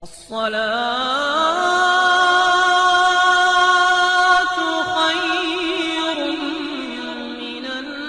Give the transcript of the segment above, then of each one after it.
अस्सलातु खैरुम मिनन्नौम।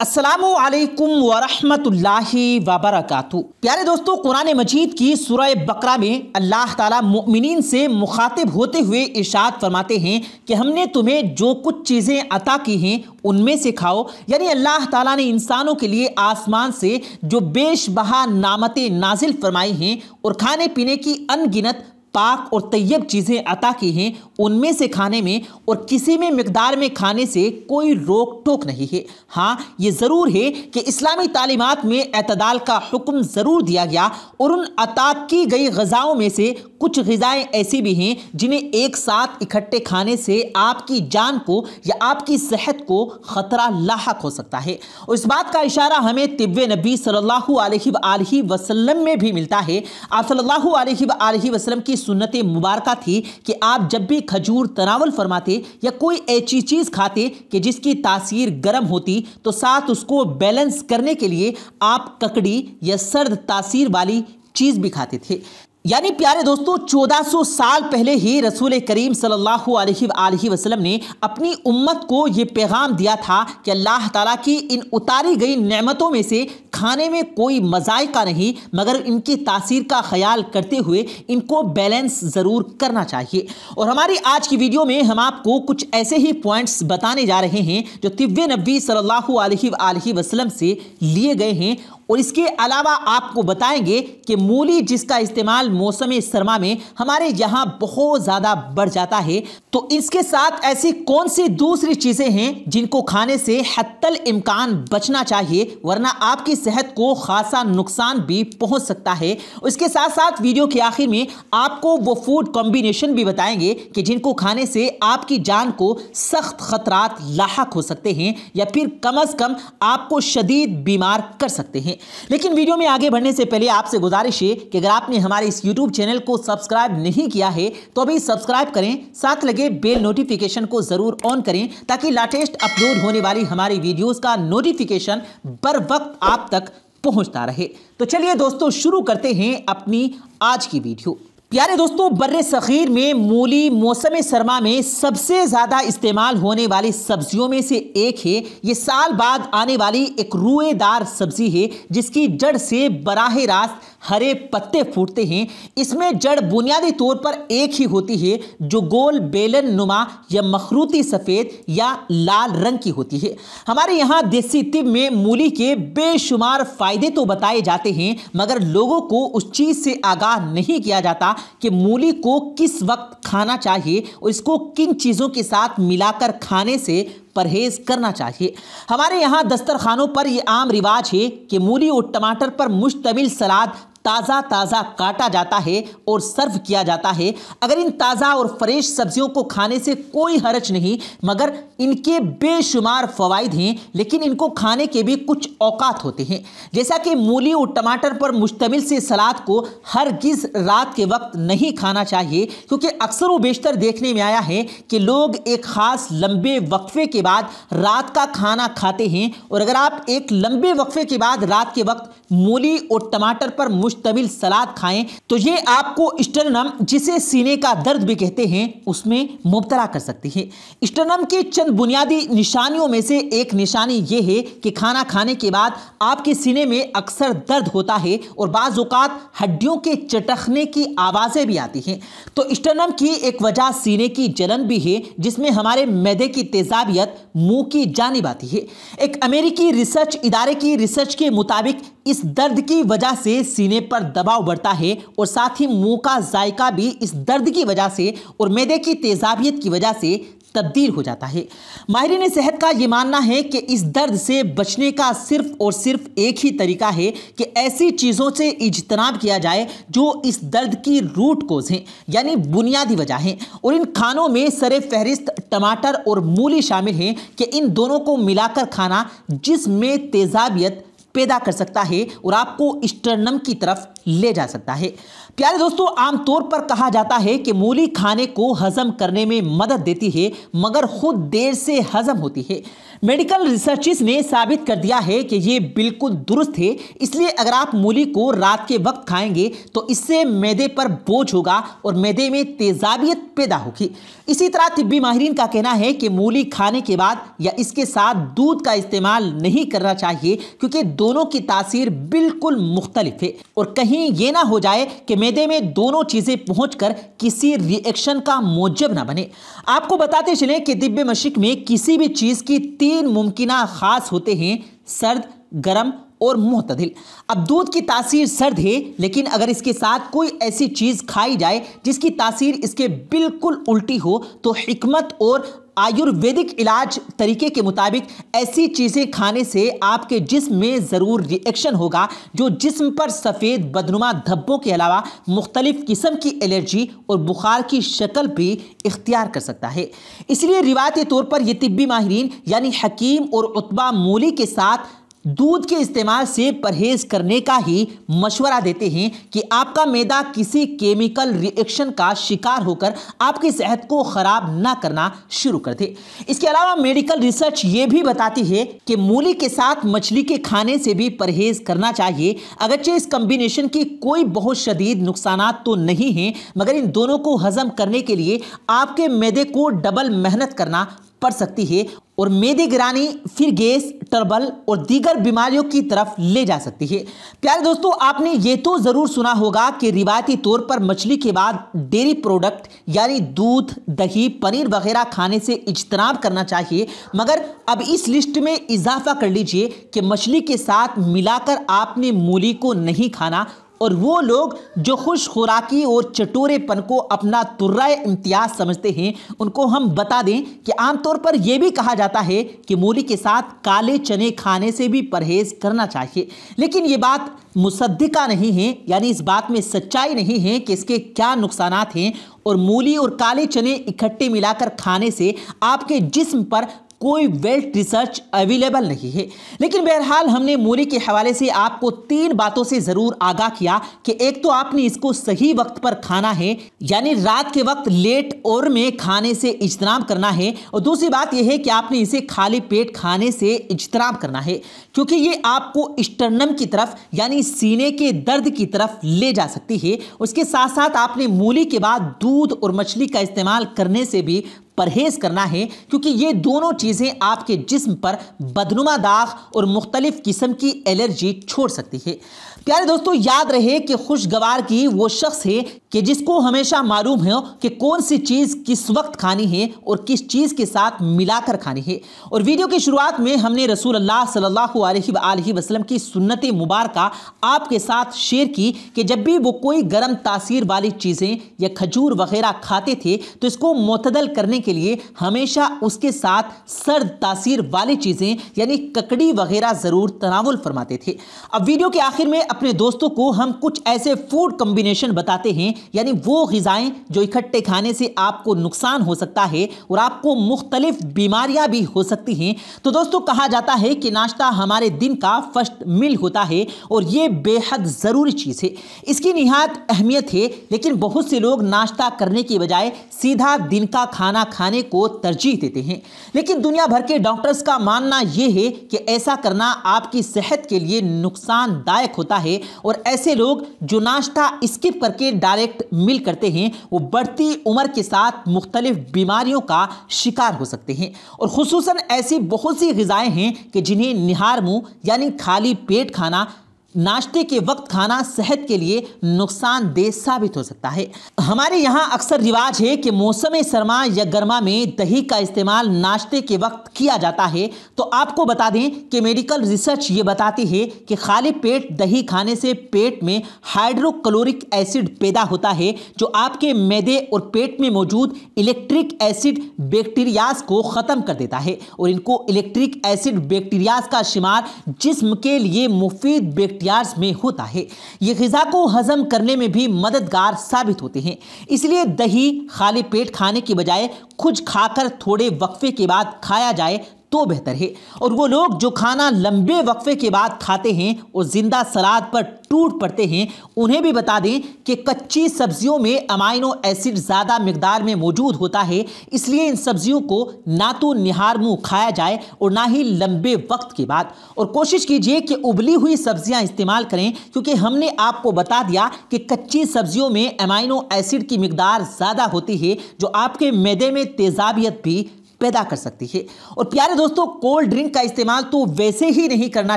अस्सलामु अलैकुम वरहमतुल्लाहि वबरकातुहू। प्यारे दोस्तों, कुरान मजीद की सूरह बकरा में अल्लाह ताला मुमिनीन से मुखातिब होते हुए इरशाद फरमाते हैं कि हमने तुम्हें जो कुछ चीज़ें अता की हैं उनमें से खाओ। यानी अल्लाह ताला ने इंसानों के लिए आसमान से जो बेशबहा नामतें नाजिल फरमाई हैं और खाने पीने की अनगिनत पाक और तैयब चीज़ें अता की हैं उनमें से खाने में और किसी में मिकदार में खाने से कोई रोक टोक नहीं है। हाँ, ये ज़रूर है कि इस्लामी तालीमात में एतदाल का हुक्म ज़रूर दिया गया और उन अता की गई ग़िज़ाओं में से कुछ ग़िज़ाएँ ऐसी भी हैं जिन्हें एक साथ इकट्ठे खाने से आपकी जान को या आपकी सेहत को ख़तरा लाहक हो सकता है। और इस बात का इशारा हमें तिब्बे नबी सल्लल्लाहु अलैहि वसल्लम में भी मिलता है। आप सल्लल्लाहु अलैहि वसल्लम की सुन्नत मुबारका थी कि आप जब भी खजूर तनावल फरमाते या कोई ऐसी चीज़ खाते कि जिसकी तासीर गर्म होती तो साथ उसको बैलेंस करने के लिए आप ककड़ी या सर्द तासीर वाली चीज़ भी खाते थे। यानी प्यारे दोस्तों, 1400 साल पहले ही रसूल करीम सल्लल्लाहु अलैहि वसल्लम ने अपनी उम्मत को ये पैगाम दिया था कि अल्लाह ताला की इन उतारी गई नेमतों में से खाने में कोई मज़ायका नहीं, मगर इनकी तासीर का ख्याल करते हुए इनको बैलेंस ज़रूर करना चाहिए। और हमारी आज की वीडियो में हम आपको कुछ ऐसे ही पॉइंट्स बताने जा रहे हैं जो तिब्बे नबी सल्लल्लाहु अलैहि वसल्लम से लिए गए हैं। और इसके अलावा आपको बताएंगे कि मूली जिसका इस्तेमाल मौसम सरमा में हमारे यहाँ बहुत ज़्यादा बढ़ जाता है, तो इसके साथ ऐसी कौन सी दूसरी चीज़ें हैं जिनको खाने से हत्तल इम्कान बचना चाहिए, वरना आपकी सेहत को खासा नुकसान भी पहुँच सकता है। उसके साथ साथ वीडियो के आखिर में आपको वो फूड कॉम्बिनेशन भी बताएंगे कि जिनको खाने से आपकी जान को सख्त खतरात लाहक हो सकते हैं या फिर कम अज़ कम आपको शदीद बीमार कर सकते हैं। लेकिन वीडियो में आगे बढ़ने से पहले आपसे गुजारिश है कि अगर आपने हमारे इस YouTube चैनल को सब्सक्राइब नहीं किया है तो अभी सब्सक्राइब करें, साथ लगे बेल नोटिफिकेशन को जरूर ऑन करें ताकि लेटेस्ट अपलोड होने वाली हमारी वीडियोस का नोटिफिकेशन बर वक्त आप तक पहुंचता रहे। तो चलिए दोस्तों, शुरू करते हैं अपनी आज की वीडियो। प्यारे दोस्तों, बर्रे सग़ीर में मूली मौसम सरमा में सबसे ज़्यादा इस्तेमाल होने वाली सब्जियों में से एक है। ये साल बाद आने वाली एक रूएदार सब्जी है जिसकी जड़ से बराह रास्त हरे पत्ते फूटते हैं। इसमें जड़ बुनियादी तौर पर एक ही होती है जो गोल बेलन नुमा या मखरूती सफ़ेद या लाल रंग की होती है। हमारे यहाँ देसी तिब में मूली के बेशुमार फ़ायदे तो बताए जाते हैं, मगर लोगों को उस चीज़ से आगाह नहीं किया जाता कि मूली को किस वक्त खाना चाहिए और इसको किन चीज़ों के साथ मिलाकर खाने से परहेज करना चाहिए। हमारे यहाँ दस्तरखानों पर यह आम रिवाज है कि मूली और टमाटर पर मुश्तमिल सलाद ताज़ा ताज़ा काटा जाता है और सर्व किया जाता है। अगर इन ताज़ा और फ्रेश सब्जियों को खाने से कोई हर्ज नहीं, मगर इनके बेशुमार फ़वाइद हैं, लेकिन इनको खाने के भी कुछ औकात होते हैं। जैसा कि मूली और टमाटर पर मुश्तमिल से सलाद को हरगिज़ रात के वक्त नहीं खाना चाहिए, क्योंकि अक्सर व बेशतर देखने में आया है कि लोग एक ख़ास लंबे वक्फे के बाद रात का खाना खाते हैं। और अगर आप एक लंबे वक्फे के बाद रात के वक्त मूली और टमाटर पर मुश्तमिल सलाद खाएं तो ये आपको स्टर्नम, जिसे सीने का दर्द भी कहते हैं, उसमें मुब्तला कर सकती है। स्टर्नम की चंद बुनियादी निशानियों में से एक निशानी ये है कि खाना खाने के बाद आपके सीने में अक्सर दर्द होता है और बाज़ औक़ात हड्डियों के चटकने की आवाज़ें भी आती हैं। तो स्टर्नम की एक वजह सीने की जलन भी है, जिसमें हमारे मैदे की तेज़ाबियत मुंह की जानिब आती है। एक अमेरिकी रिसर्च इदारे की रिसर्च के मुताबिक इस दर्द की वजह से सीने पर दबाव बढ़ता है और साथ ही मुंह का जायका भी इस दर्द की वजह से और मैदे की तेज़ाबियत की वजह से तब्दील हो जाता है। माहिरीन सेहत का ये मानना है कि इस दर्द से बचने का सिर्फ और सिर्फ एक ही तरीका है कि ऐसी चीज़ों से इज्तनाब किया जाए जो इस दर्द की रूट कोज हैं, यानी बुनियादी वजह हैं। और इन खानों में सरे फहरिस्त टमाटर और मूली शामिल हैं कि इन दोनों को मिलाकर खाना जिस्म में तेज़ाबियत पैदा कर सकता है और आपको स्टर्नम की तरफ ले जा सकता है। प्यारे दोस्तों, आमतौर पर कहा जाता है कि मूली खाने को हजम करने में मदद देती है मगर खुद देर से हजम होती है। मेडिकल रिसर्चेस ने साबित कर दिया है कि ये बिल्कुल दुरुस्त है। इसलिए अगर आप मूली को रात के वक्त खाएंगे तो इससे मैदे पर बोझ होगा और मैदे में तेजाबियत पैदा होगी। इसी तरह तिब्बी माहिरीन का कहना है कि मूली खाने के बाद या इसके साथ दूध का इस्तेमाल नहीं करना चाहिए क्योंकि दोनों की तासीर बिल्कुल मुख्तलिफ है और कहीं ये ना हो जाए कि मैदे में दोनों चीजें पहुंचकर किसी रिएक्शन का मूजब ना बने। आपको बताते चलें कि तिब्बे मशिक में किसी भी चीज की 3 मुमकिना खास होते हैं: सर्द, गर्म और मुतदिल। अब दूध की तासीर सर्द है, लेकिन अगर इसके साथ कोई ऐसी चीज खाई जाए जिसकी तासीर इसके बिल्कुल उल्टी हो तो हिकमत और आयुर्वेदिक इलाज तरीके के मुताबिक ऐसी चीज़ें खाने से आपके जिस्म में ज़रूर रिएक्शन होगा जो जिस्म पर सफ़ेद बदनुमा धब्बों के अलावा मुख्तलिफ किस्म की एलर्जी और बुखार की शक्ल भी इख्तियार कर सकता है। इसलिए रिवायती तौर पर यह तिब्बी माहिरीन यानी हकीम और उतबा मूली के साथ दूध के इस्तेमाल से परहेज करने का ही मशवरा देते हैं कि आपका मैदा किसी केमिकल रिएक्शन का शिकार होकर आपकी सेहत को ख़राब ना करना शुरू कर दे। इसके अलावा मेडिकल रिसर्च ये भी बताती है कि मूली के साथ मछली के खाने से भी परहेज करना चाहिए। अगरचे इस कम्बिनेशन की कोई बहुत शदीद नुकसानात तो नहीं हैं, मगर इन दोनों को हजम करने के लिए आपके मैदे को डबल मेहनत करना पड़ सकती है और मैदे गिरानी फिर गैस, ट्रबल और दीगर बीमारियों की तरफ ले जा सकती है। प्यारे दोस्तों, आपने ये तो ज़रूर सुना होगा कि रिवायती तौर पर मछली के बाद डेयरी प्रोडक्ट यानी दूध, दही, पनीर वगैरह खाने से इज्तनाब करना चाहिए, मगर अब इस लिस्ट में इजाफा कर लीजिए कि मछली के साथ मिलाकर आपने मूली को नहीं खाना। और वो लोग जो खुश खुराकी और चटोरेपन को अपना तुर्राए इम्तियाज समझते हैं, उनको हम बता दें कि आमतौर पर यह भी कहा जाता है कि मूली के साथ काले चने खाने से भी परहेज करना चाहिए, लेकिन ये बात मुसद्दिका नहीं है, यानी इस बात में सच्चाई नहीं है कि इसके क्या नुकसानात हैं। और मूली और काले चने इकट्ठे मिलाकर खाने से आपके जिस्म पर कोई वेल रिसर्च अवेलेबल नहीं है। लेकिन बहरहाल हमने मूली के हवाले से आपको 3 बातों से ज़रूर आगाह किया कि एक तो आपने इसको सही वक्त पर खाना है, यानी रात के वक्त लेट और में खाने से इज्तनाब करना है, और दूसरी बात यह है कि आपने इसे खाली पेट खाने से इज्तनाब करना है क्योंकि ये आपको स्टर्नम की तरफ यानी सीने के दर्द की तरफ ले जा सकती है। उसके साथ साथ आपने मूली के बाद दूध और मछली का इस्तेमाल करने से भी परहेज करना है क्योंकि ये दोनों चीज़ें आपके जिस्म पर बदनुमा दाग और मुख्तलिफ किस्म की एलर्जी छोड़ सकती है। प्यारे दोस्तों, याद रहे कि खुशगवार की वो शख्स है कि जिसको हमेशा मालूम है कि कौन सी चीज़ किस वक्त खानी है और किस चीज़ के साथ मिलाकर खानी है। और वीडियो की शुरुआत में हमने रसूलुल्लाह सल्लल्लाहु अलैहि वसल्लम की सुन्नत मुबारका आपके साथ शेयर की कि जब भी वो कोई गर्म तासीर वाली चीज़ें या खजूर वगैरह खाते थे तो इसको मुतदल करने के लिए हमेशा उसके साथ सर्द तासीर वाली चीज़ें यानी ककड़ी वगैरह ज़रूर तनावुल फरमाते थे। अब वीडियो के आखिर में अपने दोस्तों को हम कुछ ऐसे फूड कॉम्बिनेशन बताते हैं, यानी वो ग़िज़ाएं जो इकट्ठे खाने से आपको नुकसान हो सकता है और आपको मुख्तलिफ बीमारियां भी हो सकती हैं। तो दोस्तों, कहा जाता है कि नाश्ता हमारे दिन का फर्स्ट मील होता है और ये बेहद ज़रूरी चीज़ है, इसकी निहायत अहमियत है। लेकिन बहुत से लोग नाश्ता करने की बजाय सीधा दिन का खाना खाने को तरजीह देते हैं। लेकिन दुनिया भर के डॉक्टर्स का मानना यह है कि ऐसा करना आपकी सेहत के लिए नुकसानदायक होता है और ऐसे लोग जो नाश्ता स्किप करके डायरेक्ट मील करते हैं वो बढ़ती उम्र के साथ मुख्तलिफ बीमारियों का शिकार हो सकते हैं। और खुसूसन ऐसी बहुत सी ग़िज़ाएं हैं कि जिन्हें निहार मुंह यानी खाली पेट खाना, नाश्ते के वक्त खाना सेहत के लिए नुकसानदेह साबित हो सकता है। हमारे यहाँ अक्सर रिवाज है कि मौसम सरमा या गर्मा में दही का इस्तेमाल नाश्ते के वक्त किया जाता है। तो आपको बता दें कि मेडिकल रिसर्च ये बताती है कि खाली पेट दही खाने से पेट में हाइड्रोक्लोरिक एसिड पैदा होता है जो आपके मैदे और पेट में मौजूद इलेक्ट्रिक एसिड बैक्टीरियाज को ख़त्म कर देता है और इनको इलेक्ट्रिक एसिड बैक्टीरियाज का शुमार जिस्म के लिए मुफीद में होता है। ये ग़िज़ा को हजम करने में भी मददगार साबित होते हैं। इसलिए दही खाली पेट खाने की बजाय खुद खाकर थोड़े वक्फे के बाद खाया जाए तो बेहतर है। और वो लोग जो खाना लंबे वक्फे के बाद खाते हैं और जिंदा सलाद पर टूट पड़ते हैं, उन्हें भी बता दें कि कच्ची सब्जियों में अमाइनो एसिड ज़्यादा मिकदार में मौजूद होता है, इसलिए इन सब्जियों को ना तो निहार मुंह खाया जाए और ना ही लंबे वक्त के बाद। और कोशिश कीजिए कि उबली हुई सब्जियां इस्तेमाल करें, क्योंकि हमने आपको बता दिया कि कच्ची सब्जियों में अमाइनो एसिड की मिकदार ज़्यादा होती है, जो आपके मैदे में तेजाबियत भी पैदा कर सकती है। और प्यारे दोस्तों, कोल्ड ड्रिंक का इस्तेमाल तो वैसे ही नहीं करना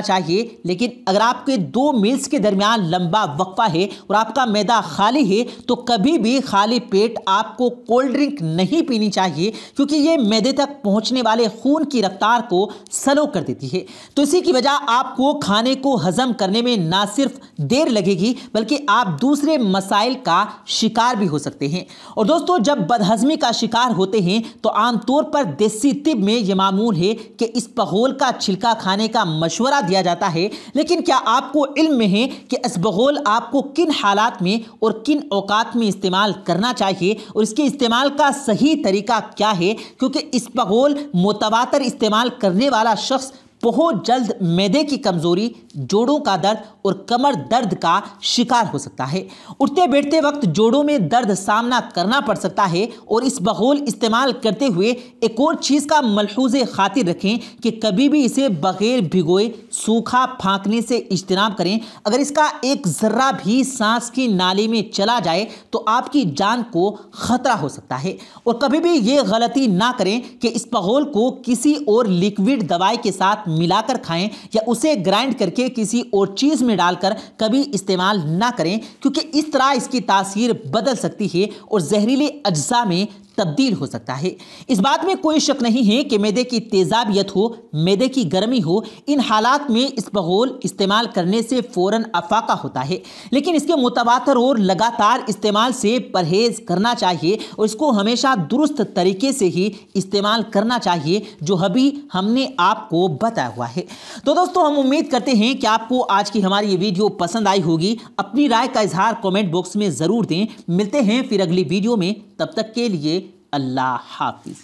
चाहिए, लेकिन अगर आपके 2 मील्स के दरमियान लंबा वक्फा है और आपका मैदा खाली है, तो कभी भी खाली पेट आपको कोल्ड ड्रिंक नहीं पीनी चाहिए, क्योंकि ये मैदे तक पहुंचने वाले खून की रफ्तार को स्लो कर देती है। तो इसी की वजह आपको खाने को हजम करने में ना सिर्फ देर लगेगी, बल्कि आप दूसरे मसाइल का शिकार भी हो सकते हैं। और दोस्तों, जब बदहजमी का शिकार होते हैं तो आमतौर पर देसी तिब में यह मामूल है कि इसबगोल का छिलका खाने का मशवरा दिया जाता है। लेकिन क्या आपको इल्म में है कि इसबगोल आपको किन हालात में और किन औकात में इस्तेमाल करना चाहिए और इसके इस्तेमाल का सही तरीका क्या है? क्योंकि इसबगोल मुतवातर इस्तेमाल करने वाला शख्स बहुत जल्द मैदे की कमजोरी, जोड़ों का दर्द और कमर दर्द का शिकार हो सकता है। उठते बैठते वक्त जोड़ों में दर्द सामना करना पड़ सकता है। और इसबगोल इस्तेमाल करते हुए एक और चीज़ का मलहूज़े खातिर रखें कि कभी भी इसे बगैर भिगोए सूखा फांकने से इज्तनाब करें। अगर इसका एक ज़र्रा भी सांस की नाली में चला जाए तो आपकी जान को ख़तरा हो सकता है। और कभी भी ये गलती ना करें कि इसबगोल को किसी और लिक्विड दवाई के साथ मिलाकर खाएं या उसे ग्राइंड करके किसी और चीज में डालकर कभी इस्तेमाल ना करें, क्योंकि इस तरह इसकी तासीर बदल सकती है और जहरीले अज्जा में तब्दील हो सकता है। इस बात में कोई शक नहीं है कि मैदे की तेजाबियत हो, मैदे की गर्मी हो, इन हालात में इसबगोल इस्तेमाल करने से फौरन अफाका होता है। लेकिन इसके मुतवातर और लगातार इस्तेमाल से परहेज करना चाहिए और इसको हमेशा दुरुस्त तरीके से ही इस्तेमाल करना चाहिए, जो अभी हमने आपको बताया हुआ है। तो दोस्तों, हम उम्मीद करते हैं कि आपको आज की हमारी ये वीडियो पसंद आई होगी। अपनी राय का इजहार कमेंट बॉक्स में ज़रूर दें। मिलते हैं फिर अगली वीडियो में, तब तक के लिए अल्लाह हाफिज।